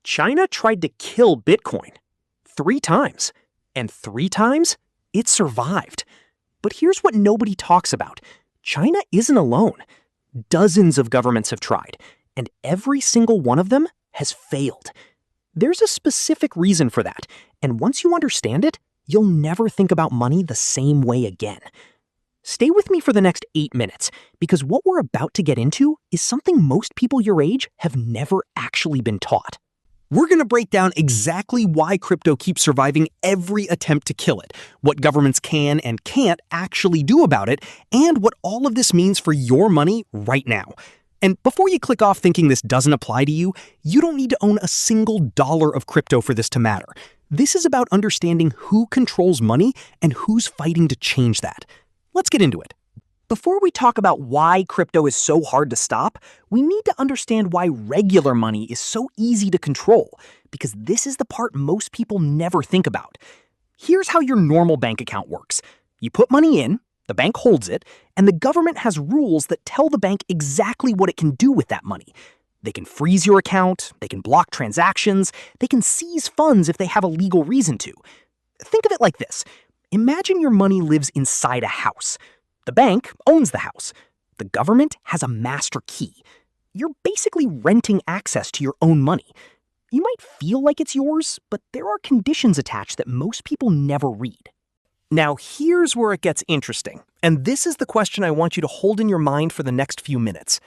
China tried to kill Bitcoin 3 times, and 3 times it survived. But here's what nobody talks about. China isn't alone. Dozens of governments have tried, and every single one of them has failed. There's a specific reason for that, and once you understand it, you'll never think about money the same way again. Stay with me for the next 8 minutes, because what we're about to get into is something most people your age have never actually been taught. We're going to break down exactly why crypto keeps surviving every attempt to kill it, what governments can and can't actually do about it, and what all of this means for your money right now. And before you click off thinking this doesn't apply to you, you don't need to own a single dollar of crypto for this to matter. This is about understanding who controls money and who's fighting to change that. Let's get into it. Before we talk about why crypto is so hard to stop, we need to understand why regular money is so easy to control, because this is the part most people never think about. Here's how your normal bank account works. You put money in, the bank holds it, and the government has rules that tell the bank exactly what it can do with that money. They can freeze your account, they can block transactions, they can seize funds if they have a legal reason to. Think of it like this. Imagine your money lives inside a house. The bank owns the house. The government has a master key. You're basically renting access to your own money. You might feel like it's yours, but there are conditions attached that most people never read. Now, here's where it gets interesting, and this is the question I want you to hold in your mind for the next few minutes.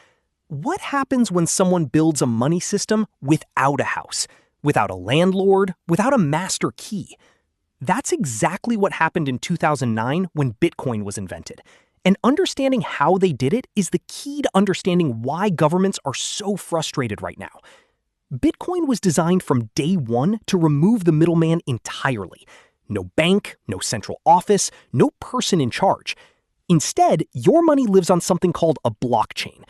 What happens when someone builds a money system without a house, without a landlord, without a master key? That's exactly what happened in 2009 when Bitcoin was invented. And understanding how they did it is the key to understanding why governments are so frustrated right now. Bitcoin was designed from day one to remove the middleman entirely. No bank, no central office, no person in charge. Instead, your money lives on something called a blockchain.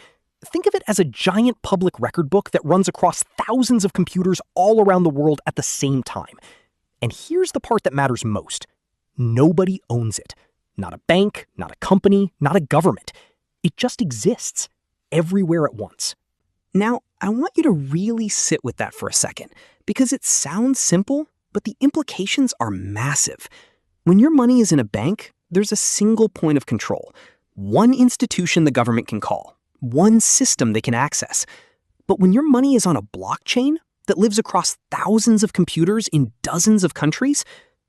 Think of it as a giant public record book that runs across thousands of computers all around the world at the same time. And here's the part that matters most. Nobody owns it. Not a bank, not a company, not a government. It just exists, everywhere at once. Now, I want you to really sit with that for a second, because it sounds simple, but the implications are massive. When your money is in a bank, there's a single point of control, one institution the government can call, one system they can access. But when your money is on a blockchain that lives across thousands of computers in dozens of countries,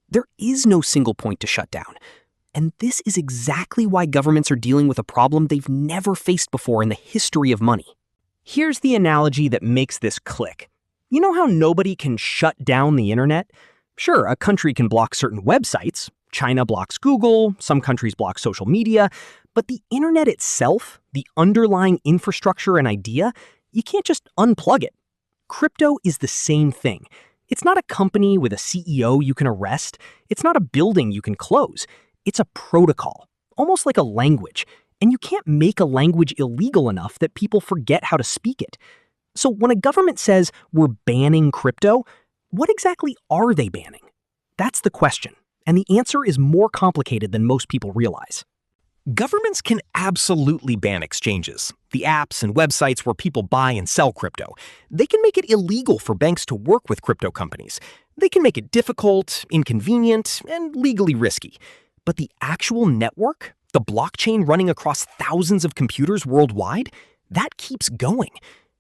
there is no single point to shut down. And this is exactly why governments are dealing with a problem they've never faced before in the history of money. Here's the analogy that makes this click. You know how nobody can shut down the internet? Sure, a country can block certain websites. China blocks Google, some countries block social media, but the internet itself, the underlying infrastructure and idea, you can't just unplug it. Crypto is the same thing. It's not a company with a CEO you can arrest. It's not a building you can close. It's a protocol, almost like a language, and you can't make a language illegal enough that people forget how to speak it. So when a government says we're banning crypto, what exactly are they banning? That's the question, and the answer is more complicated than most people realize. Governments can absolutely ban exchanges, the apps and websites where people buy and sell crypto. They can make it illegal for banks to work with crypto companies. They can make it difficult, inconvenient, and legally risky. But the actual network, the blockchain running across thousands of computers worldwide, that keeps going.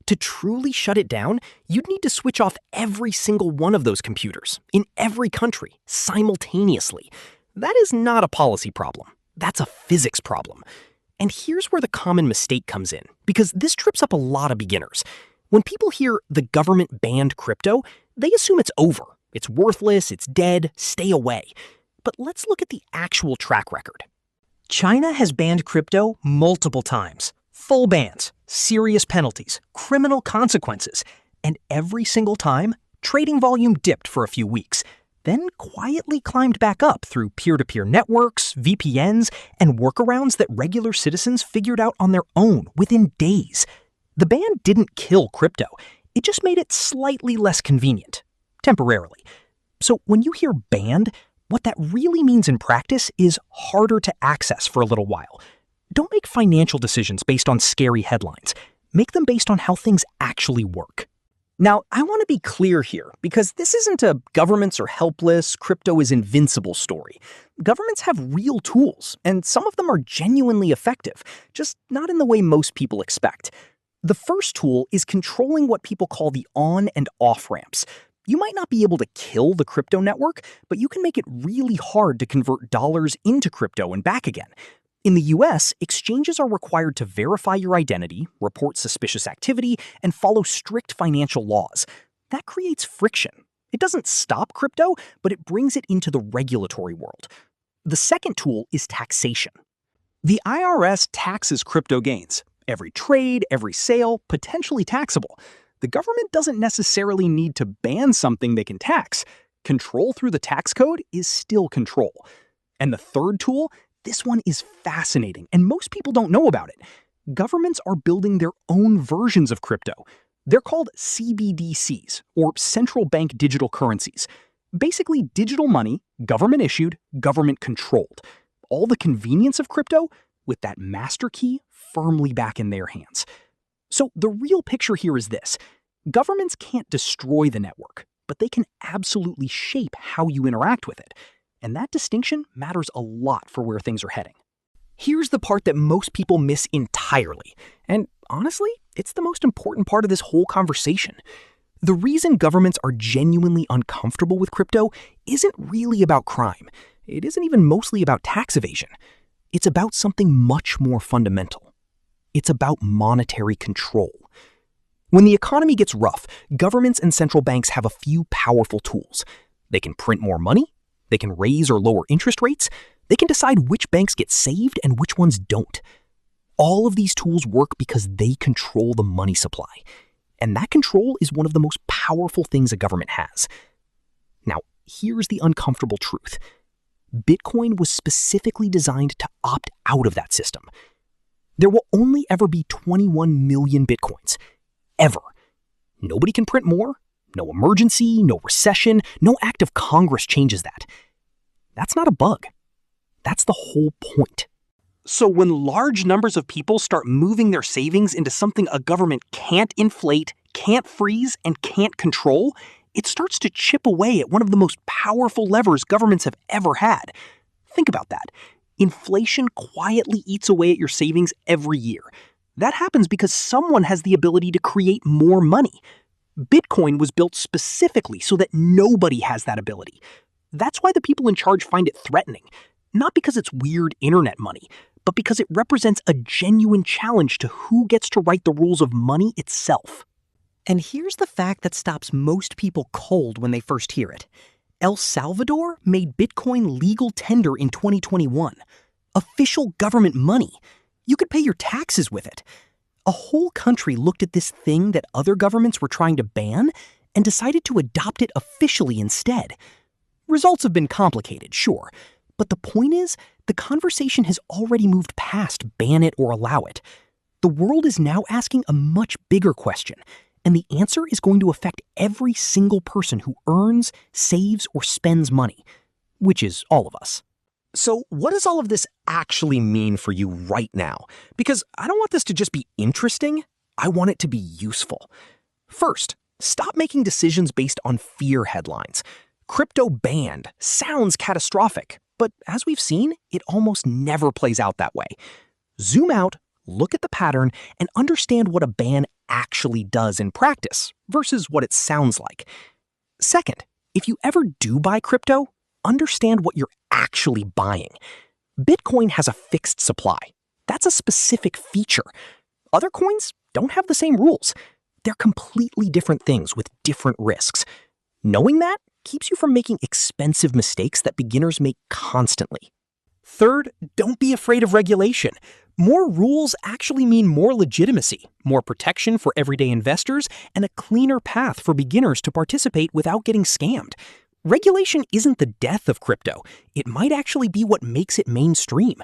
To truly shut it down, you'd need to switch off every single one of those computers in every country simultaneously. That is not a policy problem. That's a physics problem. And here's where the common mistake comes in, because this trips up a lot of beginners. When people hear the government banned crypto, they assume it's over. It's worthless, it's dead, stay away. But let's look at the actual track record. China has banned crypto multiple times. Full bans, serious penalties, criminal consequences. And every single time, trading volume dipped for a few weeks, then quietly climbed back up through peer-to-peer networks, VPNs, and workarounds that regular citizens figured out on their own within days. The ban didn't kill crypto. It just made it slightly less convenient, temporarily. So when you hear banned, what that really means in practice is harder to access for a little while. Don't make financial decisions based on scary headlines. Make them based on how things actually work. Now, I want to be clear here, because this isn't a governments are helpless, crypto is invincible story. Governments have real tools, and some of them are genuinely effective, just not in the way most people expect. The first tool is controlling what people call the on and off ramps. You might not be able to kill the crypto network, but you can make it really hard to convert dollars into crypto and back again. In the US, exchanges are required to verify your identity, report suspicious activity, and follow strict financial laws. That creates friction. It doesn't stop crypto, but it brings it into the regulatory world. The second tool is taxation. The IRS taxes crypto gains. Every trade, every sale, potentially taxable. The government doesn't necessarily need to ban something they can tax. Control through the tax code is still control. And the third tool, this one is fascinating, and most people don't know about it. Governments are building their own versions of crypto. They're called CBDCs, or central bank digital currencies. Basically, digital money, government issued, government controlled. All the convenience of crypto, with that master key firmly back in their hands. So the real picture here is this. Governments can't destroy the network, but they can absolutely shape how you interact with it. And that distinction matters a lot for where things are heading. Here's the part that most people miss entirely. And honestly, it's the most important part of this whole conversation. The reason governments are genuinely uncomfortable with crypto isn't really about crime. It isn't even mostly about tax evasion. It's about something much more fundamental. It's about monetary control. When the economy gets rough, governments and central banks have a few powerful tools. They can print more money. They can raise or lower interest rates. They can decide which banks get saved and which ones don't. All of these tools work because they control the money supply. And that control is one of the most powerful things a government has. Now, here's the uncomfortable truth. Bitcoin was specifically designed to opt out of that system. There will only ever be 21 million Bitcoins. Ever. Nobody can print more. No emergency, no recession, no act of Congress changes that. That's not a bug. That's the whole point. So when large numbers of people start moving their savings into something a government can't inflate, can't freeze, and can't control, it starts to chip away at one of the most powerful levers governments have ever had. Think about that. Inflation quietly eats away at your savings every year. That happens because someone has the ability to create more money. Bitcoin was built specifically so that nobody has that ability. That's why the people in charge find it threatening. Not because it's weird internet money, but because it represents a genuine challenge to who gets to write the rules of money itself. And here's the fact that stops most people cold when they first hear it. El Salvador made Bitcoin legal tender in 2021. Official government money. You could pay your taxes with it. A whole country looked at this thing that other governments were trying to ban and decided to adopt it officially instead. Results have been complicated, sure, but the point is, the conversation has already moved past ban it or allow it. The world is now asking a much bigger question, and the answer is going to affect every single person who earns, saves, or spends money, which is all of us. So what does all of this actually mean for you right now? Because I don't want this to just be interesting, I want it to be useful. First, stop making decisions based on fear headlines. Crypto banned sounds catastrophic, but as we've seen, it almost never plays out that way. Zoom out, look at the pattern, and understand what a ban actually does in practice versus what it sounds like. Second, if you ever do buy crypto, understand what you're actually buying. Bitcoin has a fixed supply. That's a specific feature. Other coins don't have the same rules. They're completely different things with different risks. Knowing that keeps you from making expensive mistakes that beginners make constantly. Third, don't be afraid of regulation. More rules actually mean more legitimacy, more protection for everyday investors, and a cleaner path for beginners to participate without getting scammed. Regulation isn't the death of crypto. It might actually be what makes it mainstream.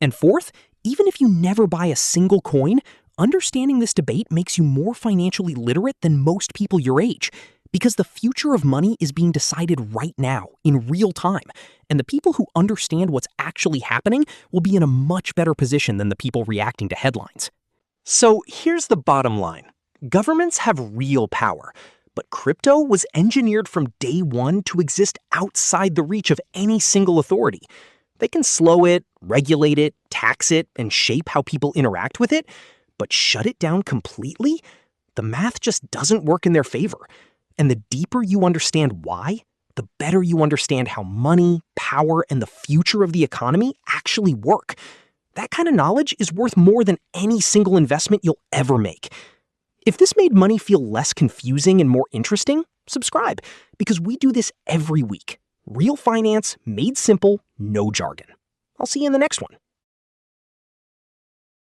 And fourth, even if you never buy a single coin, understanding this debate makes you more financially literate than most people your age. Because the future of money is being decided right now, in real time. And the people who understand what's actually happening will be in a much better position than the people reacting to headlines. So here's the bottom line. Governments have real power, but crypto was engineered from day one to exist outside the reach of any single authority. They can slow it, regulate it, tax it, and shape how people interact with it, but shut it down completely? The math just doesn't work in their favor. And the deeper you understand why, the better you understand how money, power, and the future of the economy actually work. That kind of knowledge is worth more than any single investment you'll ever make. If this made money feel less confusing and more interesting, subscribe, because we do this every week. Real finance made simple, no jargon. I'll see you in the next one.